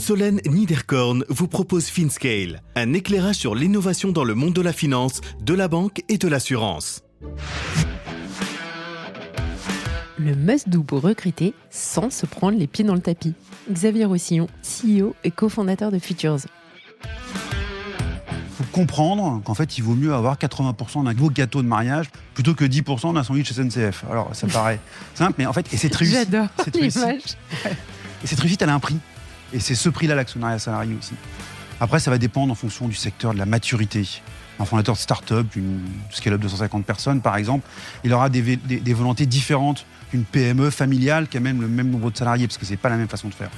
Solène Niederkorn vous propose FinScale, un éclairage sur l'innovation dans le monde de la finance, de la banque et de l'assurance. Le must-do pour recruter sans se prendre les pieds dans le tapis. Xavier Roussillon, CEO et cofondateur de Futures. Il faut comprendre qu'en fait, il vaut mieux avoir 80% d'un beau gâteau de mariage plutôt que 10% d'un sandwich SNCF. Alors, ça paraît simple, mais en fait, et cette réussite. J'adore cette l'image. réussite, et cette réussite, elle a un prix. Et c'est ce prix-là, l'actionnariat salarié aussi. Après, ça va dépendre en fonction du secteur, de la maturité. Un fondateur de start-up, une scale-up de 150 personnes, par exemple, il aura des volontés différentes qu'une PME familiale qui a même le même nombre de salariés, parce que c'est pas la même façon de faire.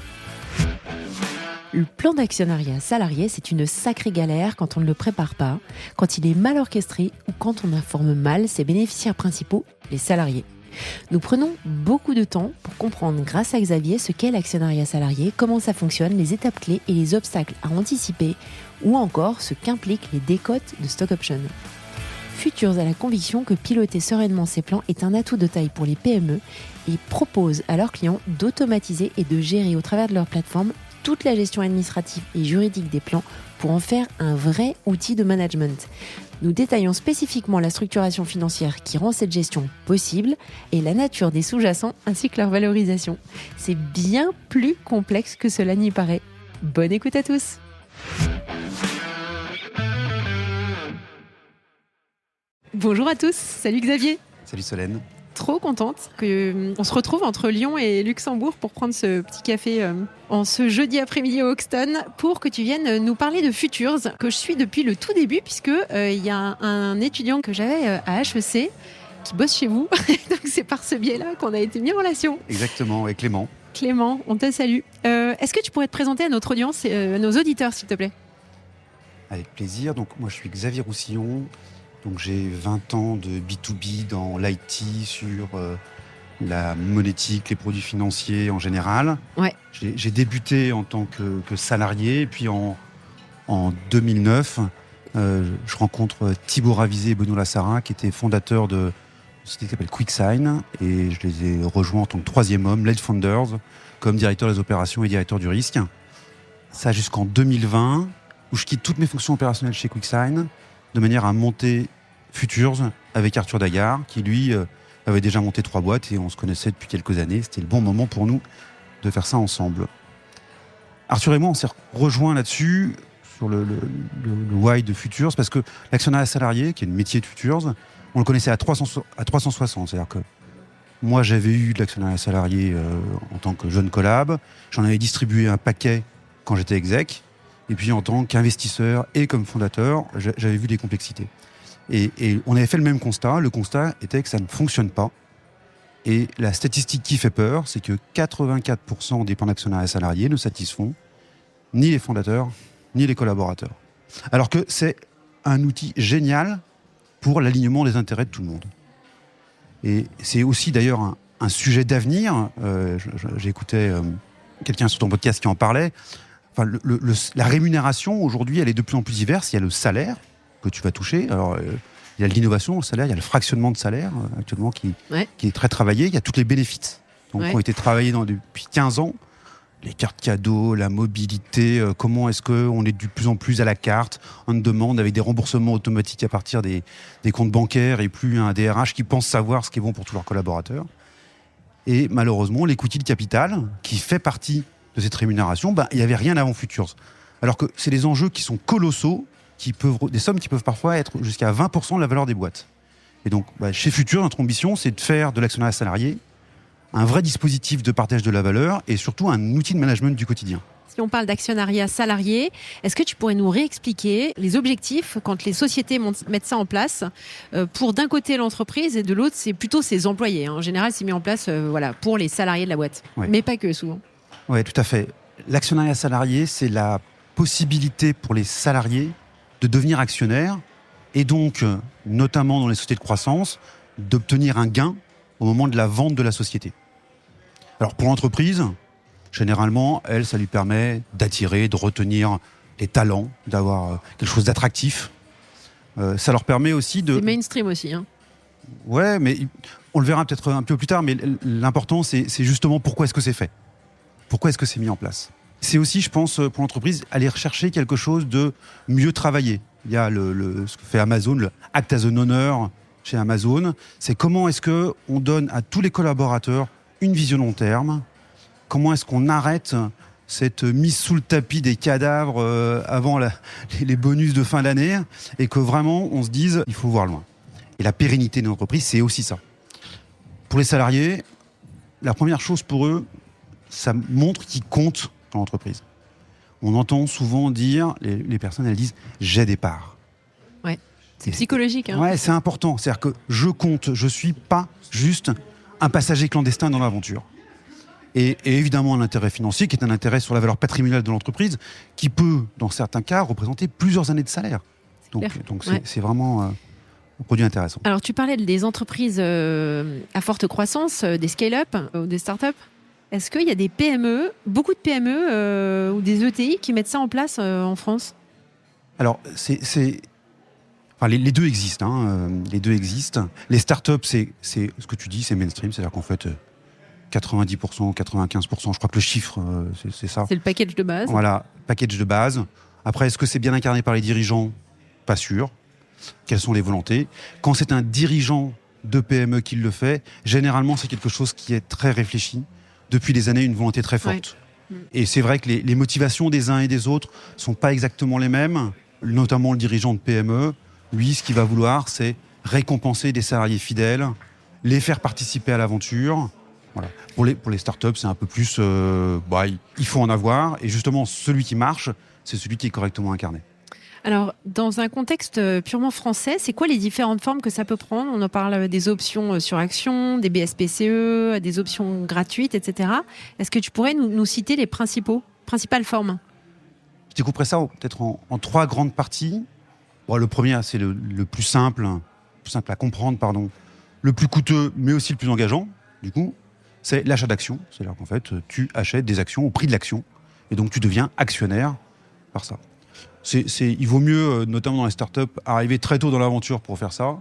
Le plan d'actionnariat salarié, c'est une sacrée galère quand on ne le prépare pas, quand il est mal orchestré ou quand on informe mal ses bénéficiaires principaux, les salariés. Nous prenons beaucoup de temps pour comprendre grâce à Xavier ce qu'est l'actionnariat salarié, comment ça fonctionne, les étapes clés et les obstacles à anticiper, ou encore ce qu'impliquent les décotes de stock option. Futures a la conviction que piloter sereinement ses plans est un atout de taille pour les PME et propose à leurs clients d'automatiser et de gérer au travers de leur plateforme toute la gestion administrative et juridique des plans pour en faire un vrai outil de management. Nous détaillons spécifiquement la structuration financière qui rend cette gestion possible et la nature des sous-jacents ainsi que leur valorisation. C'est bien plus complexe que cela n'y paraît. Bonne écoute à tous! Bonjour à tous, salut Xavier. Salut Solène. Trop contente qu'on se retrouve entre Lyon et Luxembourg pour prendre ce petit café en ce jeudi après-midi au Hoxton pour que tu viennes nous parler de Futures, que je suis depuis le tout début puisque y a un étudiant que j'avais à HEC qui bosse chez vous. Donc c'est par ce biais-là qu'on a été mis en relation. Exactement, avec Clément. Clément, on te salue. Est-ce que tu pourrais te présenter à notre audience et à nos auditeurs s'il te plaît? Avec plaisir. Donc moi, je suis Xavier Roussillon. Donc j'ai 20 ans de B2B dans l'IT sur la monétique, les produits financiers en général. Ouais. J'ai débuté en tant que salarié, et puis en 2009, je rencontre Thibaut Ravizet et Benoît Lassarin, qui étaient fondateurs de ce qui s'appelle QuickSign, et je les ai rejoints en tant que troisième homme, lead founders, comme directeur des opérations et directeur du risque. Ça jusqu'en 2020, où je quitte toutes mes fonctions opérationnelles chez QuickSign, de manière à monter Futures avec Arthur Dagard, qui lui avait déjà monté 3 boîtes et on se connaissait depuis quelques années. C'était le bon moment pour nous de faire ça ensemble. Arthur et moi, on s'est rejoints là-dessus, sur le why de Futures, parce que l'actionnariat salarié, qui est le métier de Futures, on le connaissait à 360. C'est-à-dire que moi, j'avais eu de l'actionnariat salarié en tant que jeune collab. J'en avais distribué un paquet quand j'étais exec. Et puis en tant qu'investisseur et comme fondateur, j'avais vu des complexités. Et on avait fait le même constat. Le constat était que ça ne fonctionne pas. Et la statistique qui fait peur, c'est que 84% des plans d'actionnariat salariés ne satisfont ni les fondateurs, ni les collaborateurs. Alors que c'est un outil génial pour l'alignement des intérêts de tout le monde. Et c'est aussi d'ailleurs un sujet d'avenir. J'écoutais quelqu'un sur ton podcast qui en parlait. Enfin, la rémunération, aujourd'hui, elle est de plus en plus diverse. Il y a le salaire que tu vas toucher. Alors, il y a l'innovation, le salaire, il y a le fractionnement de salaire, actuellement, qui est très travaillé. Il y a tous les bénéfices qui ont été travaillés depuis 15 ans. Les cartes cadeaux, la mobilité, comment est-ce qu'on est de plus en plus à la carte, on demande avec des remboursements automatiques à partir des comptes bancaires et plus un DRH qui pense savoir ce qui est bon pour tous leurs collaborateurs. Et malheureusement, l'equity de capital, qui fait partie de cette rémunération, il n'y avait rien avant Futures. Alors que c'est des enjeux qui sont colossaux, des sommes qui peuvent parfois être jusqu'à 20% de la valeur des boîtes. Et donc, chez Futures, notre ambition, c'est de faire de l'actionnariat salarié un vrai dispositif de partage de la valeur et surtout un outil de management du quotidien. Si on parle d'actionnariat salarié, est-ce que tu pourrais nous réexpliquer les objectifs quand les sociétés mettent ça en place pour d'un côté l'entreprise et de l'autre, c'est plutôt ses employés. En général, c'est mis en place pour les salariés de la boîte, mais pas que souvent. Oui, tout à fait. L'actionnariat salarié, c'est la possibilité pour les salariés de devenir actionnaires et donc, notamment dans les sociétés de croissance, d'obtenir un gain au moment de la vente de la société. Alors pour l'entreprise, généralement, ça lui permet d'attirer, de retenir les talents, d'avoir quelque chose d'attractif. Ça leur permet aussi de... C'est mainstream aussi. Ouais, mais on le verra peut-être un peu plus tard, mais l'important, c'est justement pourquoi est-ce que c'est fait. Pourquoi est-ce que c'est mis en place. C'est aussi, je pense, pour l'entreprise, aller rechercher quelque chose de mieux travaillé. Il y a ce que fait Amazon, le Act as an Owner chez Amazon. C'est comment est-ce qu'on donne à tous les collaborateurs une vision long terme. Comment est-ce qu'on arrête cette mise sous le tapis des cadavres avant les bonus de fin d'année, et que vraiment on se dise il faut voir loin. Et la pérennité de l'entreprise, c'est aussi ça. Pour les salariés, la première chose pour eux, ça montre qu'ils comptent dans l'entreprise. On entend souvent dire, les personnes elles disent j'ai des parts. Ouais, c'est psychologique. Hein. Ouais, c'est important. C'est-à-dire que je compte, je suis pas juste un passager clandestin dans l'aventure. Et évidemment un intérêt financier qui est un intérêt sur la valeur patrimoniale de l'entreprise qui peut, dans certains cas, représenter plusieurs années de salaire. Donc c'est vraiment un produit intéressant. Alors tu parlais des entreprises à forte croissance, des scale-up ou des start-up. Est-ce qu'il y a des PME, beaucoup de PME ou des ETI qui mettent ça en place en France ? Alors les deux existent. Les deux existent. Les start-up, c'est ce que tu dis, c'est mainstream, c'est-à-dire qu'en fait 90%, 95%, je crois que le chiffre, c'est ça. C'est le package de base. Voilà, package de base. Après, est-ce que c'est bien incarné par les dirigeants ? Pas sûr. Quelles sont les volontés ? Quand c'est un dirigeant de PME qui le fait, généralement, c'est quelque chose qui est très réfléchi. Depuis des années, une volonté très forte. Ouais. Et c'est vrai que les motivations des uns et des autres ne sont pas exactement les mêmes. Notamment le dirigeant de PME, lui, ce qu'il va vouloir, c'est récompenser des salariés fidèles, les faire participer à l'aventure. Voilà. Pour les startups, c'est un peu plus... il faut en avoir. Et justement, celui qui marche, c'est celui qui est correctement incarné. Alors, dans un contexte purement français, c'est quoi les différentes formes que ça peut prendre ? On en parle des options sur action, des BSPCE, des options gratuites, etc. Est-ce que tu pourrais nous citer les principales formes ? Je découperais ça peut-être en trois grandes parties. Bon, le premier, c'est le plus simple à comprendre, pardon. Le plus coûteux, mais aussi le plus engageant, du coup. C'est l'achat d'actions. C'est-à-dire qu'en fait, tu achètes des actions au prix de l'action. Et donc, tu deviens actionnaire par ça. Il vaut mieux, notamment dans les startups, arriver très tôt dans l'aventure pour faire ça.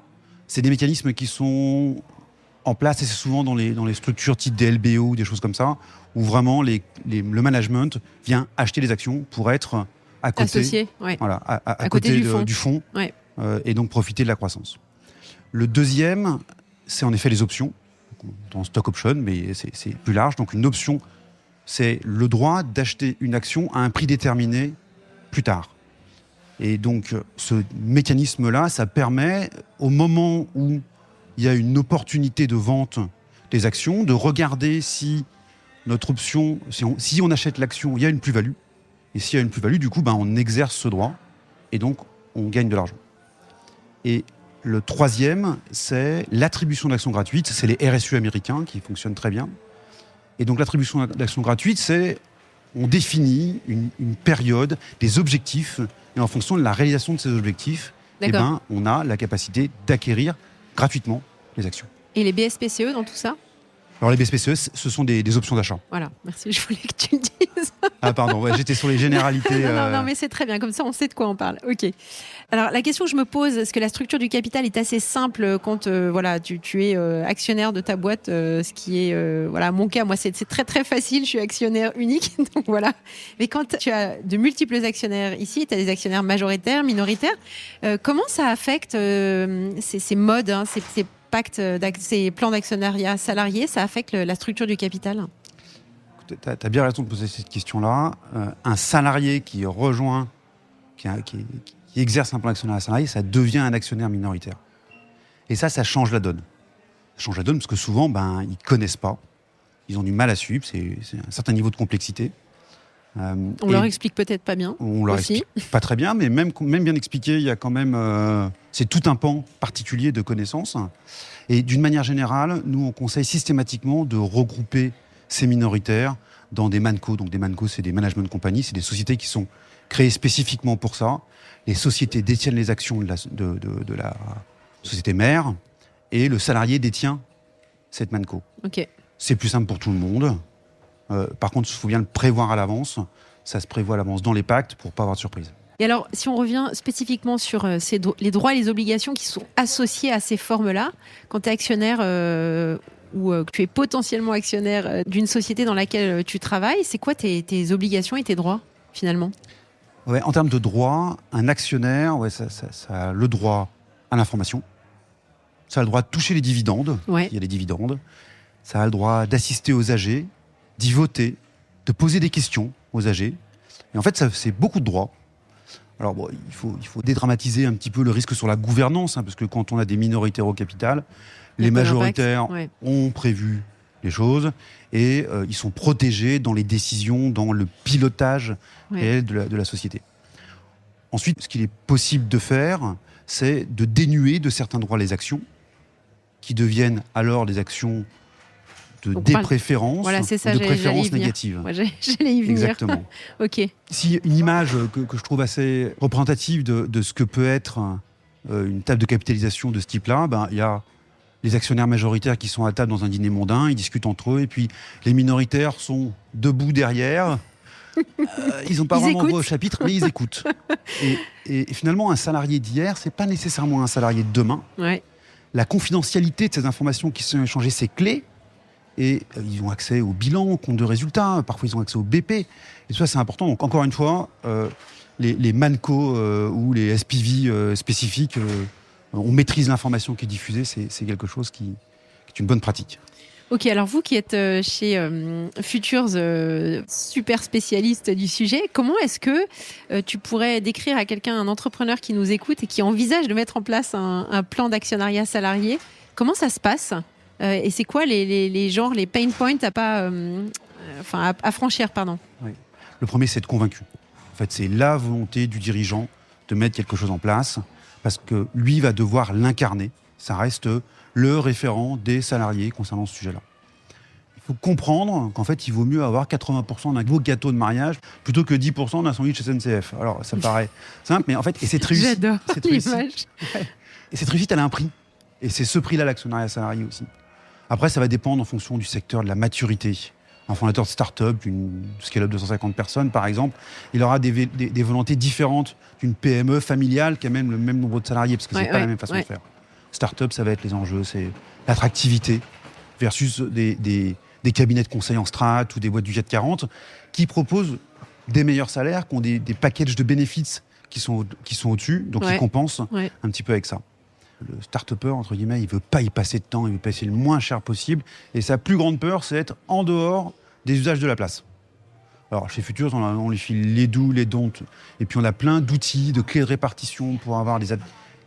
C'est des mécanismes qui sont en place, et c'est souvent dans les structures type des LBO, des choses comme ça, où vraiment le management vient acheter les actions pour être à côté, associé, ouais. Voilà, à côté du fonds, ouais. Et donc profiter de la croissance. Le deuxième, c'est en effet les options. Dans stock option, mais c'est plus large. Donc une option, c'est le droit d'acheter une action à un prix déterminé plus tard. Et donc ce mécanisme-là, ça permet, au moment où il y a une opportunité de vente des actions, de regarder si notre option, si on achète l'action, il y a une plus-value. Et s'il y a une plus-value, du coup, on exerce ce droit et donc on gagne de l'argent. Et le troisième, c'est l'attribution d'actions gratuites. C'est les RSU américains qui fonctionnent très bien. Et donc l'attribution d'actions gratuites, c'est on définit une période, des objectifs, et en fonction de la réalisation de ces objectifs, on a la capacité d'acquérir gratuitement les actions. Et les BSPCE dans tout ça ? Alors les BSPCE, ce sont des options d'achat. Voilà, merci, je voulais que tu le dises. Ah pardon, j'étais sur les généralités. Non, mais c'est très bien, comme ça on sait de quoi on parle. Ok. Alors la question que je me pose, est-ce que la structure du capital est assez simple quand tu es actionnaire de ta boîte, ce qui est mon cas, moi c'est très très facile, je suis actionnaire unique, donc voilà. Mais quand tu as de multiples actionnaires ici, tu as des actionnaires majoritaires, minoritaires, comment ça affecte ces modes, ces pactes, ces plans d'actionnariat salarié, ça affecte la structure du capital ? Tu as bien raison de poser cette question-là. Un salarié qui rejoint, qui exerce un plan d'actionnariat salarié, ça devient un actionnaire minoritaire. Et ça change la donne. Ça change la donne parce que souvent, ils ne connaissent pas. Ils ont du mal à suivre. C'est un certain niveau de complexité. On leur explique peut-être pas bien. On leur explique pas très bien, mais même bien expliqué, il y a quand même... c'est tout un pan particulier de connaissances. Et d'une manière générale, nous, on conseille systématiquement de regrouper ces minoritaires dans des ManCo. Donc des ManCo, c'est des management companies, c'est des sociétés qui sont créées spécifiquement pour ça. Les sociétés détiennent les actions de la société mère et le salarié détient cette ManCo. Okay. C'est plus simple pour tout le monde. Par contre, il faut bien le prévoir à l'avance. Ça se prévoit à l'avance dans les pactes pour ne pas avoir de surprise. Et alors, si on revient spécifiquement sur les droits et les obligations qui sont associés à ces formes-là, quand tu es actionnaire ou que tu es potentiellement actionnaire d'une société dans laquelle tu travailles, c'est quoi tes obligations et tes droits finalement ? Ouais, en termes de droits, un actionnaire, ça a le droit à l'information, ça a le droit de toucher les dividendes, Ouais. il y a des dividendes, ça a le droit d'assister aux AG, d'y voter, de poser des questions aux AG. Et en fait, c'est beaucoup de droits. Alors bon, il faut dédramatiser un petit peu le risque sur la gouvernance, parce que quand on a des minoritaires au capital, les majoritaires ont prévu les choses et ils sont protégés dans les décisions, dans le pilotage réel de la société. Ensuite, ce qu'il est possible de faire, c'est de dénuer de certains droits les actions, qui deviennent alors des actions de dépréférence, voilà, c'est ça, ou de préférence négative. Ouais, j'allais y venir. Exactement. Ok. Si une image que je trouve assez représentative de ce que peut être une table de capitalisation de ce type-là, il y a les actionnaires majoritaires qui sont à table dans un dîner mondain, ils discutent entre eux, et puis les minoritaires sont debout derrière. Ils n'ont pas vraiment voix au chapitre, mais ils écoutent. Et finalement, un salarié d'hier, c'est pas nécessairement un salarié de demain. Ouais. La confidentialité de ces informations qui sont échangées, c'est clé. Et ils ont accès au bilan, au compte de résultats, parfois ils ont accès au BP. Et tout ça, c'est important. Donc, encore une fois, les MANCO ou les SPV spécifiques, on maîtrise l'information qui est diffusée, c'est quelque chose qui est une bonne pratique. Ok, alors vous qui êtes chez Futures, super spécialiste du sujet, comment est-ce que tu pourrais décrire à quelqu'un, un entrepreneur qui nous écoute et qui envisage de mettre en place un plan d'actionnariat salarié, comment ça se passe ? Et c'est quoi les pain points à franchir, pardon. Oui. Le premier, c'est être convaincu. En fait, c'est la volonté du dirigeant de mettre quelque chose en place, parce que lui va devoir l'incarner. Ça reste le référent des salariés concernant ce sujet-là. Il faut comprendre qu'en fait, il vaut mieux avoir 80% d'un beau gâteau de mariage plutôt que 10% d'un sandwich SNCF. Alors, ça paraît simple, mais en fait, et cette réussite, j'adore l'image. Et cette réussite, elle a un prix. Et c'est ce prix-là, l'actionnariat salarié aussi. Après, ça va dépendre en fonction du secteur, de la maturité. Un fondateur de start-up, d'une scale-up de 150 personnes, par exemple, il aura des volontés différentes d'une PME familiale qui a même le même nombre de salariés, parce que c'est pas la même façon de faire. Start-up, ça va être les enjeux, c'est l'attractivité versus des cabinets de conseil en strat ou des boîtes du CAC 40 qui proposent des meilleurs salaires, qui ont des packages de bénéfices qui sont au-dessus, donc ils compensent un petit peu avec ça. Le start-upper, entre guillemets, il veut pas y passer de temps, il veut passer le moins cher possible, et sa plus grande peur, c'est être en dehors des usages de la place. Alors, chez Futures, on lui file les do's, les don'ts, et puis on a plein d'outils, de clés de répartition pour avoir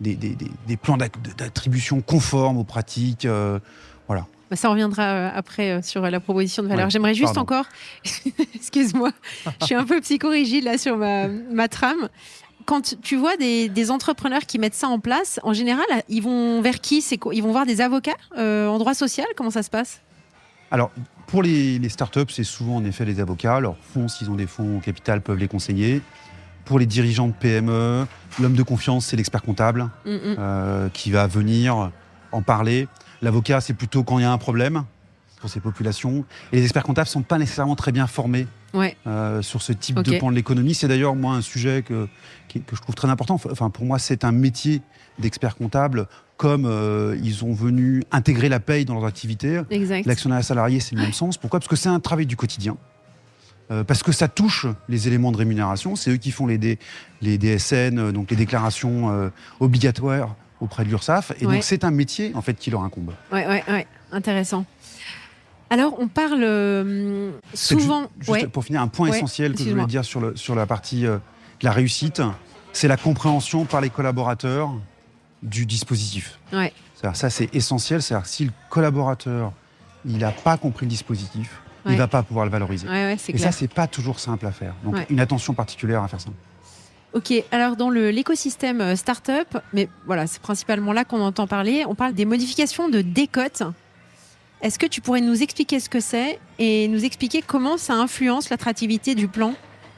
des plans d'attribution conformes aux pratiques. Voilà. Ça reviendra après sur la proposition de valeur. Ouais, j'aimerais juste encore, excuse-moi, je suis un peu psychorigide là sur ma trame. Quand tu vois des entrepreneurs qui mettent ça en place, en général, ils vont vers qui ? Ils vont voir des avocats en droit social ? Comment ça se passe ? Alors, pour les startups, c'est souvent en effet les avocats. Leurs fonds, s'ils ont des fonds au capital, peuvent les conseiller. Pour les dirigeants de PME, l'homme de confiance, c'est l'expert comptable qui va venir en parler. L'avocat, c'est plutôt quand il y a un problème pour ces populations. Et les experts comptables ne sont pas nécessairement très bien formés sur ce type de pan de l'économie. C'est d'ailleurs, moi, un sujet que je trouve très important. Enfin, pour moi, c'est un métier d'expert comptable, comme ils sont venus intégrer la paye dans leurs activités. Exact. L'actionnariat salarié, c'est le même sens. Pourquoi ? Parce que c'est un travail du quotidien. Parce que ça touche les éléments de rémunération. C'est eux qui font les DSN, donc les déclarations obligatoires auprès de l'URSSAF. Et donc, c'est un métier, en fait, qui leur incombe. Ouais. Intéressant. Alors, on parle souvent... Juste pour finir, un point essentiel que je voulais dire sur la partie de la réussite, c'est la compréhension par les collaborateurs du dispositif. Ouais. Ça, c'est essentiel. C'est-à-dire que si le collaborateur il n'a pas compris le dispositif, il ne va pas pouvoir le valoriser. C'est Et clair. ça, c'est pas toujours simple à faire. Donc, une attention particulière à faire ça. Ok, alors dans l'écosystème start-up, mais voilà, c'est principalement là qu'on entend parler, on parle des modifications de décote. Est-ce que tu pourrais nous expliquer ce que c'est et nous expliquer comment ça influence l'attractivité du plan ?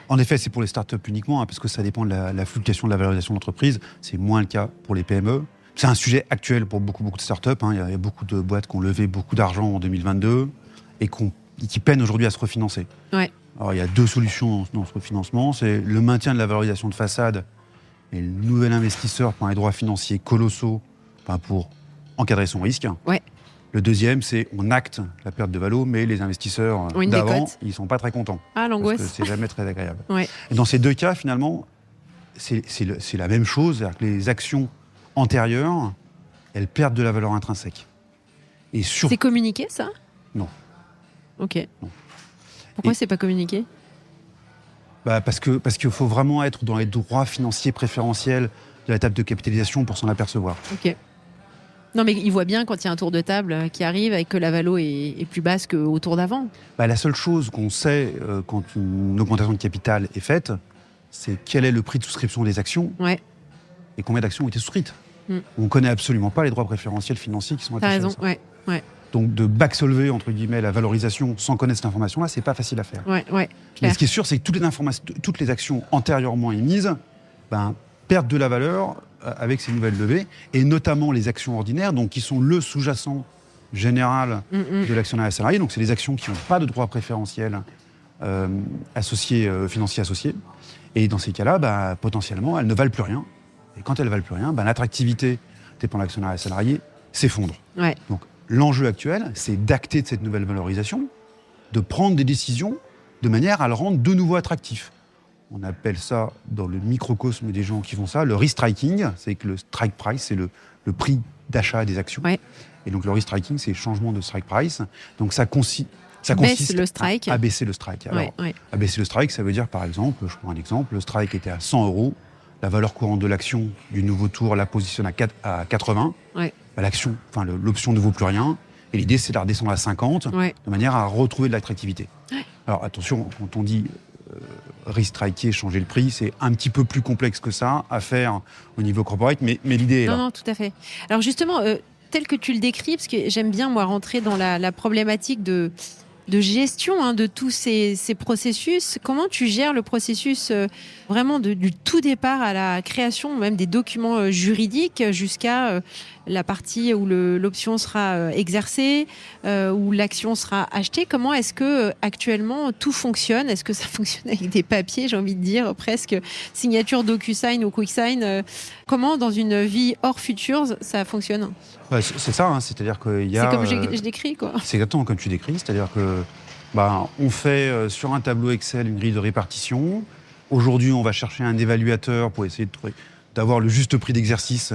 En effet, c'est pour les startups uniquement, parce que ça dépend de la fluctuation de la valorisation de l'entreprise. C'est moins le cas pour les PME. C'est un sujet actuel pour beaucoup de startups. Il y a beaucoup de boîtes qui ont levé beaucoup d'argent en 2022 et qui peinent aujourd'hui à se refinancer. Alors, il y a deux solutions dans ce refinancement. C'est le maintien de la valorisation de façade et le nouvel investisseur prend les droits financiers colossaux pour encadrer son risque. Le deuxième, c'est on acte la perte de valo, mais les investisseurs d'avant, décote. ils sont pas très contents. Ah, Parce l'angoisse. que c'est jamais très agréable. Ouais. Et dans ces deux cas, finalement, c'est la même chose. C'est-à-dire que les actions antérieures, elles perdent de la valeur intrinsèque. Et C'est communiqué, ça ? Non. Ok. Non. Pourquoi Et- c'est pas communiqué ? Parce qu'il faut vraiment être dans les droits financiers préférentiels de la table de capitalisation pour s'en apercevoir. Ok. Non, mais il voit bien quand il y a un tour de table qui arrive et que la valo est plus basse qu'au tour d'avant. La seule chose qu'on sait quand une augmentation de capital est faite, c'est quel est le prix de souscription des actions Ouais, et combien d'actions ont été souscrites. Mm. On ne connaît absolument pas les droits préférentiels financiers qui sont t'as attachés à raison. ça. Ouais, Donc de back-solver, entre guillemets, la valorisation sans connaître cette information-là, c'est pas facile à faire. ouais. Mais Clair. ce qui est sûr, c'est que toutes les actions antérieurement émises perdent de la valeur avec ces nouvelles levées, et notamment les actions ordinaires, donc qui sont le sous-jacent général de l'actionnaire salarié. Donc c'est les actions qui n'ont pas de droits préférentiels financiers associés. Et dans ces cas-là, potentiellement, elles ne valent plus rien. Et quand elles ne valent plus rien, l'attractivité des plans d'actionnariat salarié s'effondre. Ouais. Donc l'enjeu actuel, c'est d'acter de cette nouvelle valorisation, de prendre des décisions de manière à le rendre de nouveau attractif. On appelle ça, dans le microcosme des gens qui font ça, le restriking. C'est que le strike price, c'est le prix d'achat des actions. Ouais. Et donc le restriking, c'est le changement de strike price. Donc ça consiste le strike. à baisser le strike. Alors, à baisser le strike, ça veut dire, par exemple, je prends un exemple, le strike était à 100 €, la valeur courante de l'action du nouveau tour la positionne à 80. Ouais. L'option ne vaut plus rien. Et l'idée, c'est de la redescendre à 50, de manière à retrouver de l'attractivité. Ouais. Alors attention, quand on dit restriker, changer le prix, c'est un petit peu plus complexe que ça à faire au niveau corporate, mais l'idée est là. Non, tout à fait. Alors justement, tel que tu le décris, parce que j'aime bien, moi, rentrer dans la problématique de gestion de tous ces processus. Comment tu gères le processus vraiment du tout départ à la création, même des documents juridiques, jusqu'à la partie où l'option sera exercée, où l'action sera achetée? Comment est-ce que actuellement tout fonctionne? Est-ce que ça fonctionne avec des papiers, j'ai envie de dire, presque signature DocuSign ou QuickSign? Comment, dans une vie hors Futures, ça fonctionne? C'est ça, c'est-à-dire qu'il y a... C'est comme je décris, quoi. C'est exactement comme tu décris, c'est-à-dire que on fait sur un tableau Excel une grille de répartition. Aujourd'hui, on va chercher un évaluateur pour essayer d'avoir le juste prix d'exercice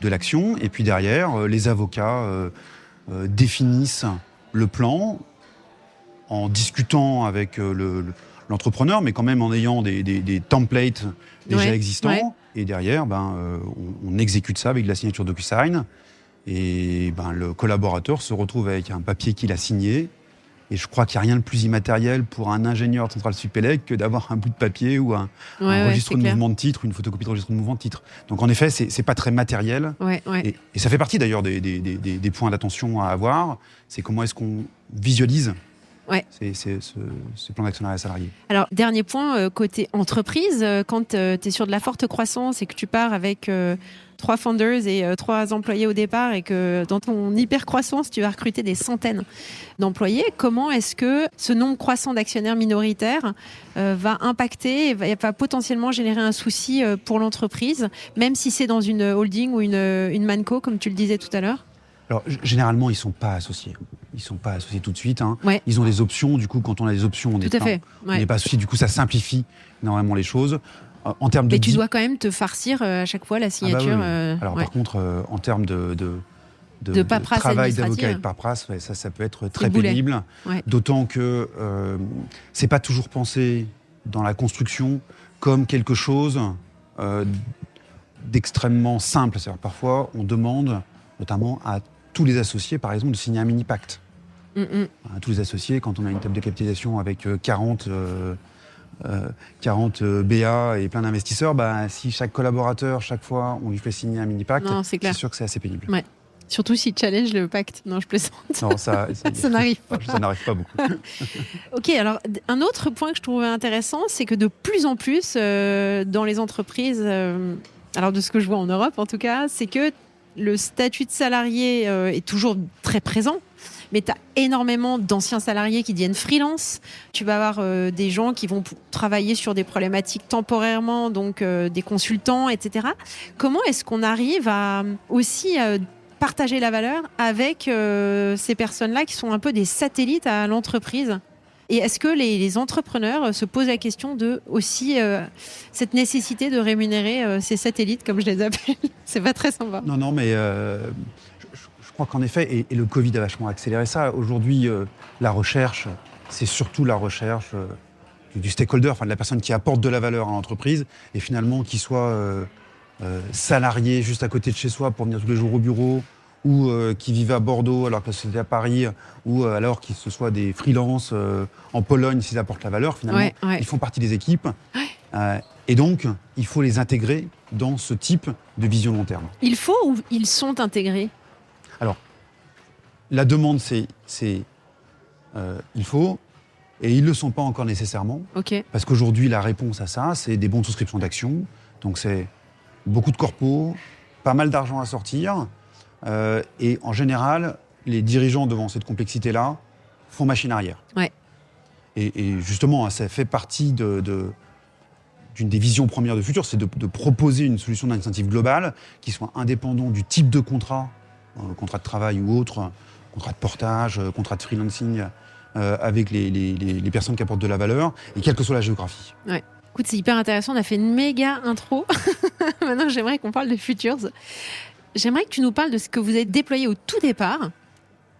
de l'action. Et puis derrière, les avocats définissent le plan en discutant avec l'entrepreneur, mais quand même en ayant des templates déjà existants. Ouais. Et derrière, on exécute ça avec de la signature DocuSign. Et le collaborateur se retrouve avec un papier qu'il a signé. Et je crois qu'il n'y a rien de plus immatériel pour un ingénieur de Centrale Supélec que d'avoir un bout de papier ou un registre de mouvement de titre, une photocopie de registre de mouvement de titre. Donc en effet, c'est pas très matériel. Ouais. Et ça fait partie d'ailleurs des points d'attention à avoir. C'est comment est-ce qu'on visualise ces plans d'actionnariat salarié. Alors, dernier point, côté entreprise, quand tu es sur de la forte croissance et que tu pars avec 3 founders et 3 employés au départ et que dans ton hyper-croissance, tu vas recruter des centaines d'employés, comment est-ce que ce nombre croissant d'actionnaires minoritaires va impacter, va potentiellement générer un souci pour l'entreprise, même si c'est dans une holding ou une manco, comme tu le disais tout à l'heure? Alors, généralement, ils ne sont pas associés. Ils ne sont pas associés tout de suite. Ouais. Ils ont des options. Du coup, quand on a des options, on n'est pas associé. Du coup, ça simplise énormément les choses. En termes de Mais tu dois quand même te farcir à chaque fois la signature. Oui. Alors, par contre, en termes de paperasse travail administrative. d'avocat et de paperasse, ça peut être C'est très boulet. pénible. Ouais. D'autant que c'est pas toujours pensé dans la construction comme quelque chose d'extrêmement simple. C'est-à-dire, parfois, on demande, notamment à tous les associés, par exemple, de signer un mini-pacte. À tous les associés, quand on a une table de capitalisation avec 40 BA et plein d'investisseurs, si chaque collaborateur, chaque fois, on lui fait signer un mini-pacte, c'est sûr que c'est assez pénible. Ouais. Surtout s'il challenge le pacte. Non, je plaisante. Non, ça n'arrive pas. Ça n'arrive pas beaucoup. Ok, alors un autre point que je trouvais intéressant, c'est que de plus en plus dans les entreprises, alors de ce que je vois en Europe en tout cas, c'est que le statut de salarié est toujours très présent. Mais tu as énormément d'anciens salariés qui deviennent freelance. Tu vas avoir des gens qui vont travailler sur des problématiques temporairement, donc des consultants, etc. Comment est-ce qu'on arrive à aussi partager la valeur avec ces personnes-là qui sont un peu des satellites à l'entreprise. Et est-ce que les entrepreneurs se posent la question de aussi cette nécessité de rémunérer ces satellites, comme je les appelle? C'est pas très sympa. Non, mais je crois qu'en effet, et le Covid a vachement accéléré ça. Aujourd'hui, la recherche, c'est surtout la recherche du stakeholder, enfin de la personne qui apporte de la valeur à l'entreprise, et finalement qui soit salarié juste à côté de chez soi pour venir tous les jours au bureau, ou qui vivent à Bordeaux alors que c'était à Paris, ou alors qu'ils se soient des freelances en Pologne s'ils apportent la valeur, finalement, ils font partie des équipes. Et donc, il faut les intégrer dans ce type de vision long terme. Il faut ou ils sont intégrés? Alors, la demande, c'est il faut, et ils ne le sont pas encore nécessairement. Okay. Parce qu'aujourd'hui, la réponse à ça, c'est des bons de souscription d'actions. Donc, c'est beaucoup de corpos, pas mal d'argent à sortir. Et en général, les dirigeants devant cette complexité-là font machine arrière. Ouais. Et justement, ça fait partie d'une des visions premières de Futur, c'est de proposer une solution d'incentive globale qui soit indépendant du type de contrat, contrat de travail ou autre, contrat de portage, contrat de freelancing, avec les personnes qui apportent de la valeur, et quelle que soit la géographie. Ouais. Écoute, c'est hyper intéressant, on a fait une méga intro. Maintenant, j'aimerais qu'on parle de Futures. J'aimerais que tu nous parles de ce que vous avez déployé au tout départ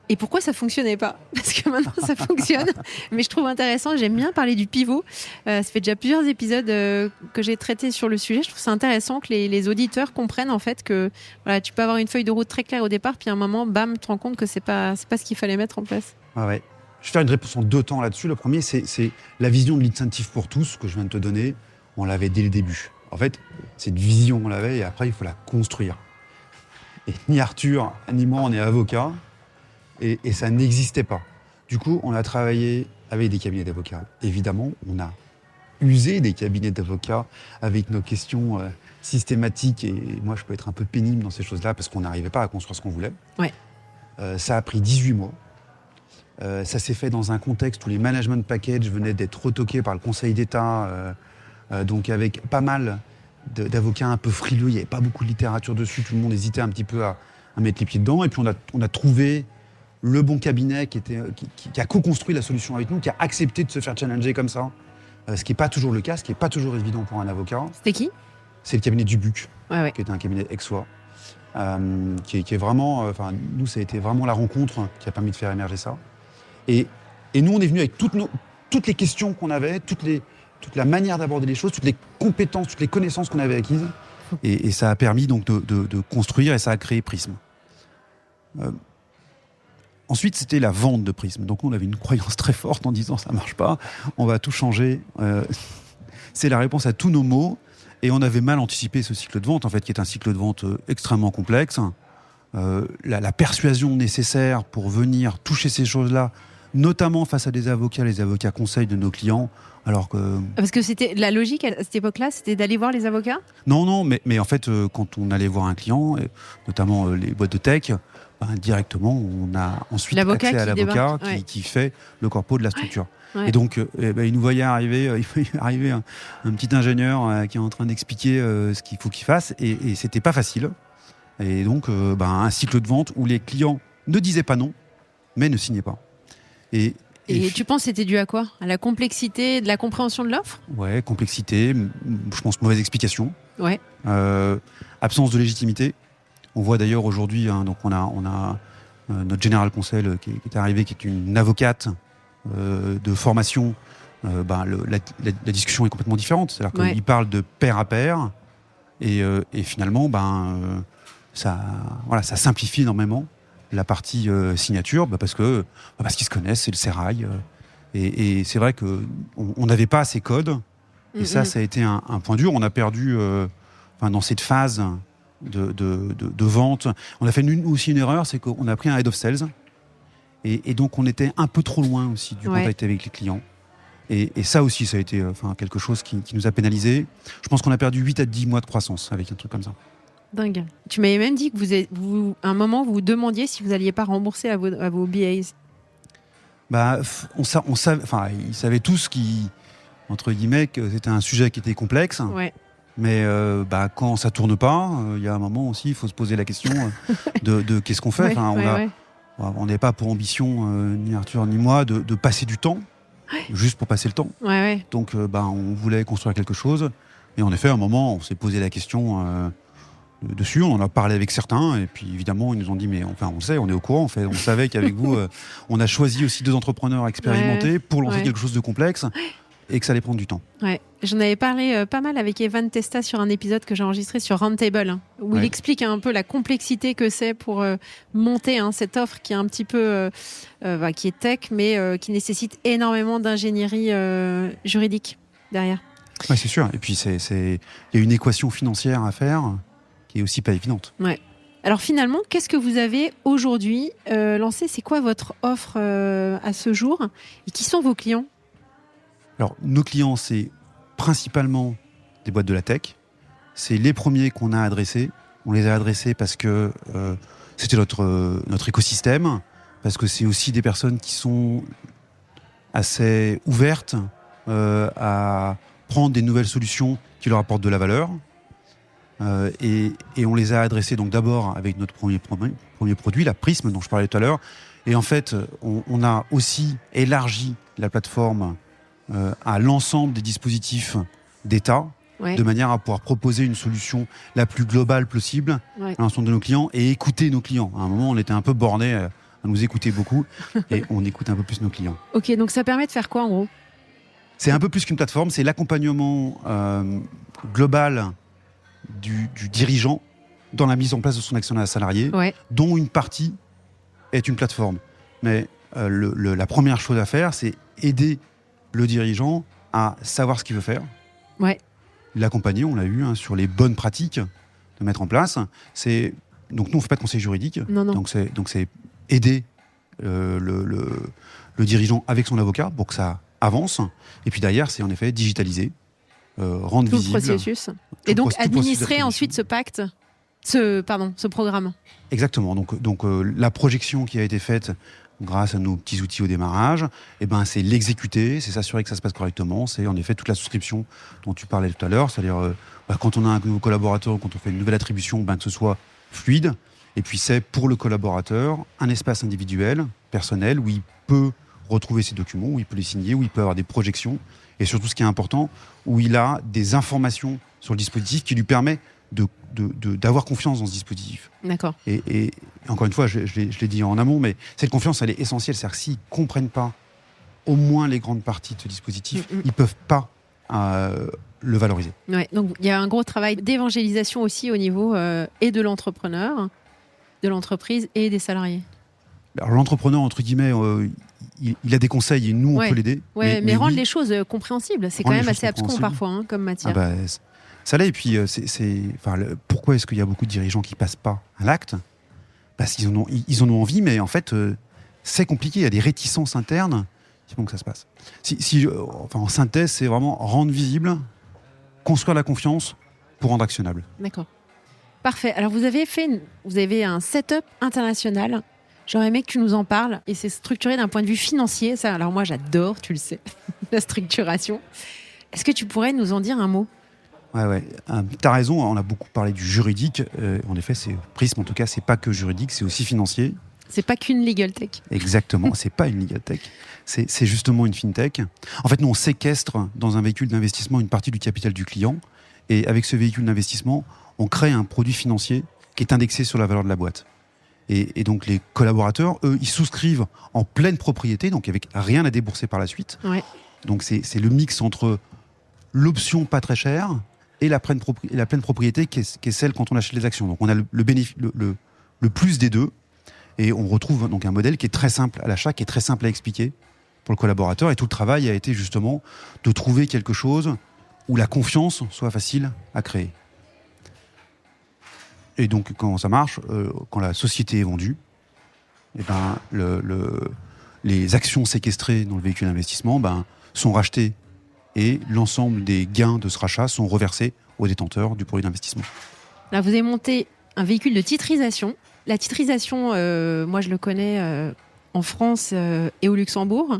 et pourquoi ça ne fonctionnait pas. Parce que maintenant, ça fonctionne. Mais je trouve intéressant, j'aime bien parler du pivot. Ça fait déjà plusieurs épisodes que j'ai traités sur le sujet. Je trouve ça intéressant que les auditeurs comprennent en fait que voilà, tu peux avoir une feuille de route très claire au départ, puis à un moment, bam, tu te rends compte que c'est pas ce qu'il fallait mettre en place. Ah ouais. Je vais faire une réponse en 2 temps là-dessus. Le premier, c'est la vision de l'incentive pour tous que je viens de te donner. On l'avait dès le début. En fait, cette vision, on l'avait, et après, il faut la construire. Et ni Arthur, ni moi, on est avocats, et ça n'existait pas. Du coup, on a travaillé avec des cabinets d'avocats. Évidemment, on a usé des cabinets d'avocats avec nos questions systématiques, et moi, je peux être un peu pénible dans ces choses-là, parce qu'on n'arrivait pas à construire ce qu'on voulait. Ouais. Ça a pris 18 mois. Ça s'est fait dans un contexte où les management packages venaient d'être retoqués par le Conseil d'État, donc avec pas mal d'avocats un peu frileux, il n'y avait pas beaucoup de littérature dessus, tout le monde hésitait un petit peu à mettre les pieds dedans, et puis on a trouvé le bon cabinet qui a co-construit la solution avec nous, qui a accepté de se faire challenger comme ça, ce qui n'est pas toujours le cas, ce qui n'est pas toujours évident pour un avocat. C'était qui? C'est le cabinet Dubuc, ouais. Qui est un cabinet ex-soi, qui est vraiment, nous ça a été vraiment la rencontre qui a permis de faire émerger ça. Et nous on est venu avec toutes les questions qu'on avait, toute la manière d'aborder les choses, toutes les compétences, toutes les connaissances qu'on avait acquises. Et ça a permis donc de construire, et ça a créé Prism. Ensuite, c'était la vente de Prism. Donc on avait une croyance très forte en disant ça marche pas, on va tout changer. C'est la réponse à tous nos maux. Et on avait mal anticipé ce cycle de vente, en fait, qui est un cycle de vente extrêmement complexe. La persuasion nécessaire pour venir toucher ces choses-là, notamment face à des avocats, les avocats conseils de nos clients, alors que... Parce que c'était la logique à cette époque-là, c'était d'aller voir les avocats ? Non, mais en fait, quand on allait voir un client, notamment les boîtes de tech, directement, on a ensuite accès à l'avocat qui fait le corpo de la structure. Ouais. Et donc, il nous voyait arriver, un petit ingénieur qui est en train d'expliquer ce qu'il faut qu'il fasse, et c'était pas facile. Et donc, un cycle de vente où les clients ne disaient pas non, mais ne signaient pas. Et tu penses que c'était dû à quoi ? À la complexité de la compréhension de l'offre ? Ouais, complexité, je pense mauvaise explication, ouais. Absence de légitimité. On voit d'ailleurs aujourd'hui, donc on a notre général conseil qui est arrivé, qui est une avocate de formation. La discussion est complètement différente. C'est-à-dire qu'il parle de pair à pair, et finalement, ça simplifie énormément la partie signature, parce qu'ils se connaissent, c'est le sérail. Et c'est vrai qu'on n'avait pas ces codes, et ça a été un point dur. On a perdu, dans cette phase de vente, on a fait aussi une erreur, c'est qu'on a pris un head of sales, et donc on était un peu trop loin aussi du contact avec les clients. Et ça aussi, ça a été quelque chose qui nous a pénalisé. Je pense qu'on a perdu 8 à 10 mois de croissance avec un truc comme ça. Dingue. Tu m'avais même dit que à un moment, vous vous demandiez si vous n'alliez pas rembourser à vos BAs. On savait, ils savaient tous entre guillemets, que c'était un sujet qui était complexe. Ouais. Mais quand ça tourne pas, il y a un moment aussi, il faut se poser la question de qu'est-ce qu'on fait. On n'est pas pour ambition, ni Arthur ni moi, de passer du temps, juste pour passer le temps. Donc on voulait construire quelque chose. Et en effet, à un moment, on s'est posé la question dessus. On en a parlé avec certains. Et puis évidemment, ils nous ont dit, mais enfin, on le sait, on est au courant. En fait, on savait qu'avec vous, on a choisi aussi 2 entrepreneurs expérimentés pour lancer quelque chose de complexe. Et que ça allait prendre du temps. Ouais. J'en avais parlé pas mal avec Evan Testa sur un épisode que j'ai enregistré sur Roundtable, où il explique un peu la complexité que c'est pour monter cette offre qui est un petit peu qui est tech, mais qui nécessite énormément d'ingénierie juridique derrière. Oui, c'est sûr. Et puis, il y a une équation financière à faire qui est aussi pas évidente. Ouais. Alors finalement, qu'est-ce que vous avez aujourd'hui lancé ? C'est quoi votre offre à ce jour ? Et qui sont vos clients ? Alors, nos clients, c'est principalement des boîtes de la tech. C'est les premiers qu'on a adressés. On les a adressés parce que c'était notre écosystème, parce que c'est aussi des personnes qui sont assez ouvertes à prendre des nouvelles solutions qui leur apportent de la valeur. Et on les a adressés donc d'abord avec notre premier produit, la Prism, dont je parlais tout à l'heure. Et en fait, on a aussi élargi la plateforme à l'ensemble des dispositifs d'État, de manière à pouvoir proposer une solution la plus globale possible à l'ensemble de nos clients et écouter nos clients. À un moment, on était un peu bornés à nous écouter beaucoup et on écoute un peu plus nos clients. Ok, donc ça permet de faire quoi en gros ? C'est un peu plus qu'une plateforme, c'est l'accompagnement global du dirigeant dans la mise en place de son actionnariat salarié, dont une partie est une plateforme. Mais la première chose à faire, c'est aider le dirigeant à savoir ce qu'il veut faire, l'accompagner, on l'a vu, sur les bonnes pratiques de mettre en place. Donc nous, on ne fait pas de conseil juridique, donc c'est aider le dirigeant avec son avocat pour que ça avance. Et puis derrière, c'est en effet digitaliser, rendre visible. Tout le processus. Et donc administrer ensuite ce pacte, ce programme. Exactement. Donc la projection qui a été faite grâce à nos petits outils au démarrage, c'est l'exécuter, c'est s'assurer que ça se passe correctement, c'est en effet toute la souscription dont tu parlais tout à l'heure, c'est-à-dire quand on a un nouveau collaborateur, quand on fait une nouvelle attribution, que ce soit fluide, et puis c'est pour le collaborateur un espace individuel, personnel, où il peut retrouver ses documents, où il peut les signer, où il peut avoir des projections, et surtout ce qui est important, où il a des informations sur le dispositif qui lui permet d'avoir confiance dans ce dispositif. D'accord. Et encore une fois, je l'ai dit en amont, mais cette confiance, elle est essentielle. C'est-à-dire que s'ils ne comprennent pas au moins les grandes parties de ce dispositif, ils ne peuvent pas le valoriser. Ouais, donc il y a un gros travail d'évangélisation aussi au niveau et de l'entrepreneur, de l'entreprise et des salariés. Alors l'entrepreneur, entre guillemets, il a des conseils et nous, on peut l'aider. Mais rendre les choses compréhensibles, c'est quand même assez abscon parfois comme matière. Ça l'est, et puis pourquoi est-ce qu'il y a beaucoup de dirigeants qui ne passent pas à l'acte ? Parce qu'ils en ont envie, mais en fait, c'est compliqué, il y a des réticences internes qui font que ça se passe. En synthèse, c'est vraiment rendre visible, construire la confiance pour rendre actionnable. D'accord. Parfait. Alors vous avez un setup international. J'aurais aimé que tu nous en parles, et c'est structuré d'un point de vue financier. Ça, alors moi j'adore, tu le sais, la structuration. Est-ce que tu pourrais nous en dire un mot ? Ouais. T'as raison, on a beaucoup parlé du juridique. En effet, c'est Prism, en tout cas, c'est pas que juridique, c'est aussi financier. C'est pas qu'une legal tech. Exactement, c'est pas une legal tech. C'est justement une fintech. En fait, nous, on séquestre dans un véhicule d'investissement une partie du capital du client. Et avec ce véhicule d'investissement, on crée un produit financier qui est indexé sur la valeur de la boîte. Et donc, les collaborateurs, eux, ils souscrivent en pleine propriété, donc avec rien à débourser par la suite. Ouais. Donc, c'est le mix entre l'option pas très chère et la pleine propriété qui est celle quand on achète les actions. Donc on a le plus des deux, et on retrouve donc un modèle qui est très simple à l'achat, qui est très simple à expliquer pour le collaborateur, et tout le travail a été justement de trouver quelque chose où la confiance soit facile à créer. Et donc quand ça marche, quand la société est vendue, les actions séquestrées dans le véhicule d'investissement sont rachetées, et l'ensemble des gains de ce rachat sont reversés aux détenteurs du produit d'investissement. Là, vous avez monté un véhicule de titrisation. La titrisation, moi je le connais en France et au Luxembourg.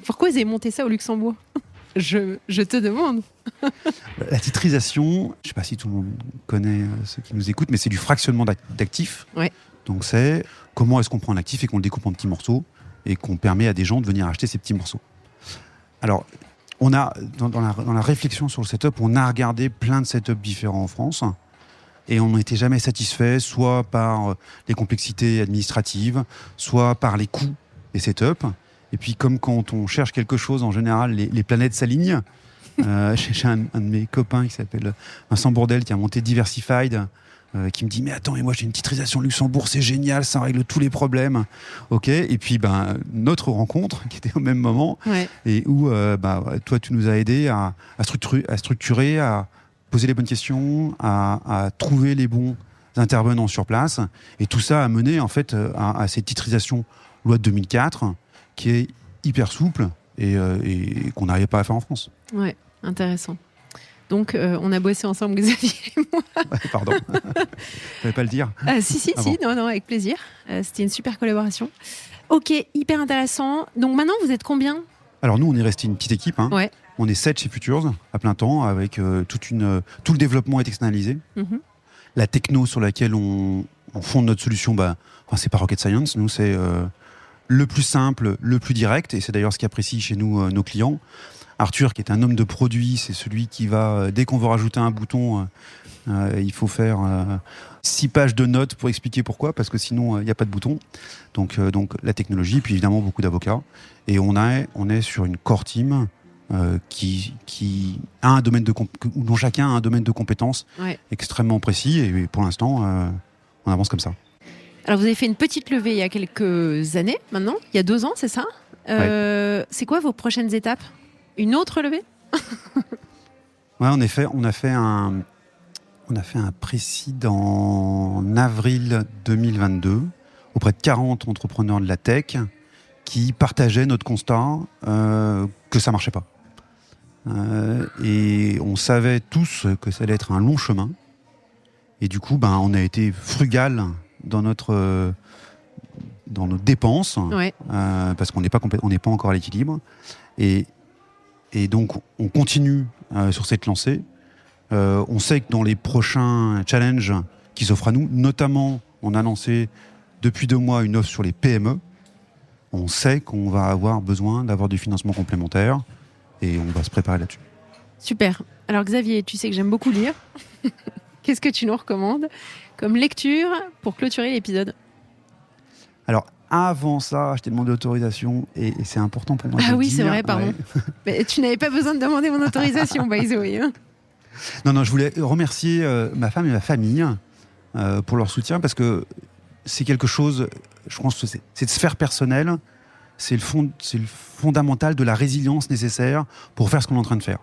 Pourquoi vous avez monté ça au Luxembourg ? Je te demande. La titrisation, je ne sais pas si tout le monde connaît ceux qui nous écoutent, mais c'est du fractionnement d'actifs. Ouais. Donc c'est comment est-ce qu'on prend un actif et qu'on le découpe en petits morceaux et qu'on permet à des gens de venir acheter ces petits morceaux. Alors, on a, dans la réflexion sur le setup, on a regardé plein de setups différents en France et on n'était jamais satisfait, soit par les complexités administratives, soit par les coûts des setups. Et puis, comme quand on cherche quelque chose, en général, les planètes s'alignent. J'ai un de mes copains qui s'appelle Vincent Bourdel, qui a monté Diversified, qui me dit « Mais attends, moi j'ai une titrisation Luxembourg, c'est génial, ça règle tous les problèmes. » Ok. Et puis, notre rencontre, qui était au même moment, et où toi, tu nous as aidés à structurer, à poser les bonnes questions, à trouver les bons intervenants sur place. Et tout ça a mené, en fait, à cette titrisation loi de 2004, qui est hyper souple et qu'on n'arrivait pas à faire en France. Ouais, intéressant. Donc, on a bossé ensemble, Xavier et moi. Ouais, pardon, je ne vais pas le dire. Si, non, avec plaisir. C'était une super collaboration. Ok, hyper intéressant. Donc maintenant, vous êtes combien ? Alors nous, on est resté une petite équipe. Ouais. On est 7 chez Futures, à plein temps, avec tout le développement est externalisé. Mm-hmm. La techno sur laquelle on fonde notre solution, c'est pas rocket science. Nous, c'est le plus simple, le plus direct. Et c'est d'ailleurs ce qu'apprécient chez nous nos clients. Arthur, qui est un homme de produit, c'est celui qui va, dès qu'on veut rajouter un bouton, il faut faire 6 pages de notes pour expliquer pourquoi, parce que sinon, il n'y a pas de bouton. Donc la technologie, puis évidemment beaucoup d'avocats. Et on est sur une core team qui a un domaine dont chacun a un domaine de compétences extrêmement précis. Et pour l'instant, on avance comme ça. Alors, vous avez fait une petite levée il y a quelques années, maintenant. Il y a 2 ans, c'est ça ? C'est quoi vos prochaines étapes ? Une autre levée ? Ouais, en effet, on a fait un précide en avril 2022 auprès de 40 entrepreneurs de la tech qui partageaient notre constat que ça marchait pas. Et on savait tous que ça allait être un long chemin. Et du coup, on a été frugal dans nos dépenses, parce qu'on n'est pas encore à l'équilibre. Et donc, on continue sur cette lancée. On sait que dans les prochains challenges qui s'offrent à nous, notamment, on a lancé depuis 2 mois une offre sur les PME. On sait qu'on va avoir besoin d'avoir du financement complémentaire et on va se préparer là-dessus. Super. Alors Xavier, tu sais que j'aime beaucoup lire. Qu'est-ce que tu nous recommandes comme lecture pour clôturer l'épisode ? Alors, avant ça, je t'ai demandé l'autorisation et c'est important pour moi de le dire. Ah oui, c'est vrai, pardon. Ouais. Mais tu n'avais pas besoin de demander mon autorisation, by the way. Non, je voulais remercier ma femme et ma famille pour leur soutien, parce que c'est quelque chose, je pense que cette sphère personnelle, c'est le fondamental de la résilience nécessaire pour faire ce qu'on est en train de faire.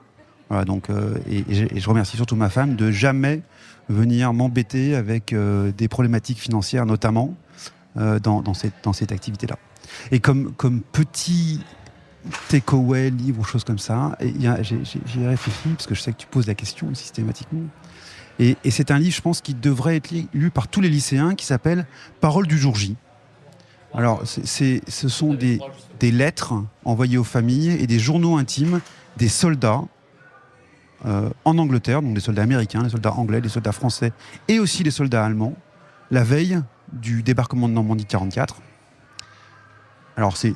Voilà, donc, et je remercie surtout ma femme de jamais venir m'embêter avec des problématiques financières, notamment dans cette activité-là. Et comme petit takeaway, livre ou choses comme ça, j'ai réfléchi, parce que je sais que tu poses la question systématiquement. Et c'est un livre, je pense, qui devrait être lu par tous les lycéens, qui s'appelle « Paroles du jour J ». Alors, ce sont des lettres envoyées aux familles et des journaux intimes des soldats en Angleterre, donc des soldats américains, des soldats anglais, des soldats français et aussi des soldats allemands, la veille du débarquement de Normandie 1944. Alors, c'est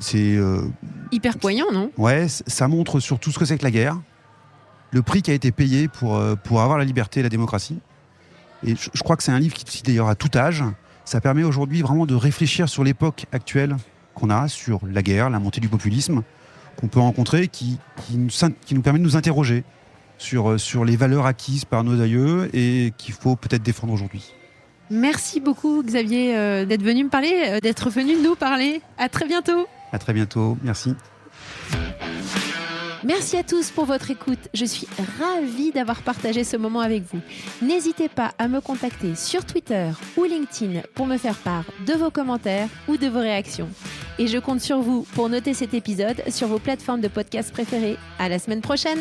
hyper poignant, non ? Ouais, ça montre sur tout ce que c'est que la guerre, le prix qui a été payé pour avoir la liberté et la démocratie. Et je crois que c'est un livre qui, d'ailleurs, à tout âge, ça permet aujourd'hui vraiment de réfléchir sur l'époque actuelle qu'on a, sur la guerre, la montée du populisme qu'on peut rencontrer, qui nous permet de nous interroger sur les valeurs acquises par nos aïeux et qu'il faut peut-être défendre aujourd'hui. Merci beaucoup, Xavier, d'être venu me parler, d'être venu nous parler. À très bientôt. À très bientôt. Merci. Merci à tous pour votre écoute. Je suis ravie d'avoir partagé ce moment avec vous. N'hésitez pas à me contacter sur Twitter ou LinkedIn pour me faire part de vos commentaires ou de vos réactions. Et je compte sur vous pour noter cet épisode sur vos plateformes de podcast préférées. À la semaine prochaine.